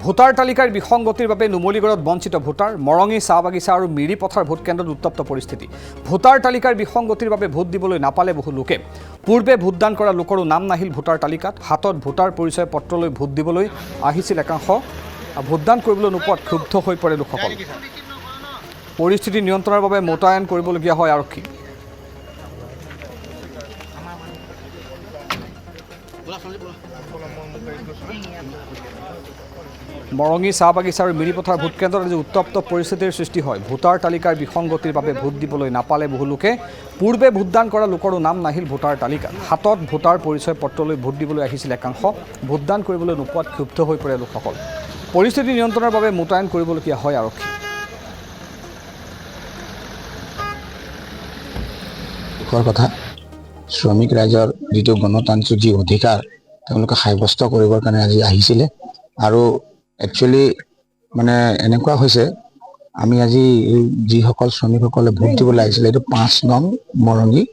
voter তালিকাৰ বিসংগতিৰ বাবে নুমলীগড়ত বঞ্চিত ভোটাৰ মৰঙী চাহ বাগিচা আৰু মিৰি পথাৰ ভোট কেন্দ্ৰত উত্তপ্ত পৰিস্থিতি ভোটাৰ তালিকাৰ বিসংগতিৰ বাবে ভোট দিবলৈ নাপালে বহু লোকে পূৰ্বে ভোটদান কৰা লোকৰো নাম নাহিল ভোটাৰ তালিকাত হাতত ভোটাৰ পৰিচয় পত্ৰ লৈ ভোট দিবলৈ আহিছিল একাংশ ভোটদান কৰিবলৈ নোপোৱাত ক্ষুব্ধ হৈ পৰে লোকসকল পৰিস্থিতি নিয়ন্ত্ৰণৰ বাবে মোতায়েন কৰিবলগীয়া হয় আৰক্ষী মৰঙী চাহ বাগিচা আৰু মিৰিপথাৰ ভোট কেন্দ্ৰত আজি উত্তপ্ত পৰিস্থিতিৰ সৃষ্টি হয় ভোটাৰ তালিকাৰ বিসংগতিৰ বাবে ভোট দিবলৈ নাপালে বহু লোকে পূৰ্বে ভোটদান কৰা লোকৰো নাম নাহিল ভোটাৰ তালিকাত হাতত ভোটাৰ পৰিচয় পত্ৰ লৈ ভোট দিবলৈ আহিছিল একাংশ ভোটদান কৰিবলৈ নোপোৱাত ক্ষুব্ধ হৈ পৰে লোকসকল পৰিস্থিতি নিয়ন্ত্ৰণৰ বাবে মোতায়েন কৰিবলগীয়া হয় আৰক্ষী কথা শ্ৰমিক ৰাইজৰ যিটো গণতান্ত্ৰিক যি অধিকাৰ তেওঁলোকে সাব্যস্ত কৰিবৰ কাৰণে আজি আহিছিলে আৰু একচুৱেলি মানে এনেকুৱা হৈছে আমি আজি যিসকল শ্ৰমিকসকলে ভোট দিবলৈ আহিছিলে এইটো ৫ নং মৰঙী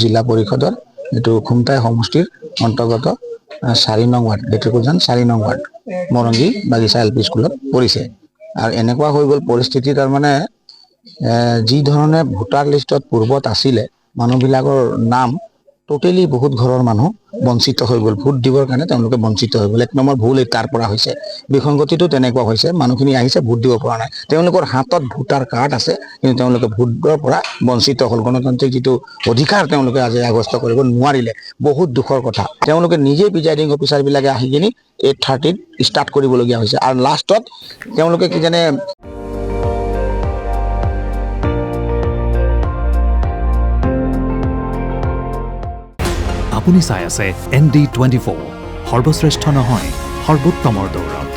জিলা পৰিষদৰ এইটো খুমটাই সমষ্টিৰ অন্তৰ্গত ৪ নং ৱাৰ্ড লেটেকুজান ৪ নং ৱাৰ্ড মৰঙী বাগিচা এল পি স্কুলত পৰিছে আৰু এনেকুৱা হৈ গ'ল পৰিস্থিতি তাৰমানে যি ধৰণে ভোটাৰ লিষ্টত পূৰ্বত আছিলে মানুহবিলাকৰ নাম টোটেলি বহুত ঘৰৰ মানুহ বঞ্চিত হৈ গ'ল ভোট দিবৰ কাৰণে তেওঁলোকে বঞ্চিত হৈ গ'ল ১ নম্বৰ ভুল তাৰ পৰা হৈছে বিসংগতিটো তেনেকুৱা হৈছে মানুহখিনি আহিছে ভোট দিব পৰা নাই তেওঁলোকৰ হাতত ভোটাৰ কাৰ্ড আছে কিন্তু তেওঁলোকে ভোটৰ পৰা বঞ্চিত হ'ল গণতান্ত্ৰিক যিটো অধিকাৰ তেওঁলোকে আজি সাব্যস্ত কৰিব নোৱাৰিলে বহুত দুখৰ কথা তেওঁলোকে নিজে প্ৰিজাইডিং অফিচাৰবিলাকে আহি কিনি 8:30 ষ্টাৰ্ট কৰিবলগীয়া হৈছে আৰু লাষ্টত তেওঁলোকে কি জানে আপুনি চাই আছে ND24 সৰ্বশ্ৰেষ্ঠ নহয় সৰ্বোত্তমৰ দৌৰত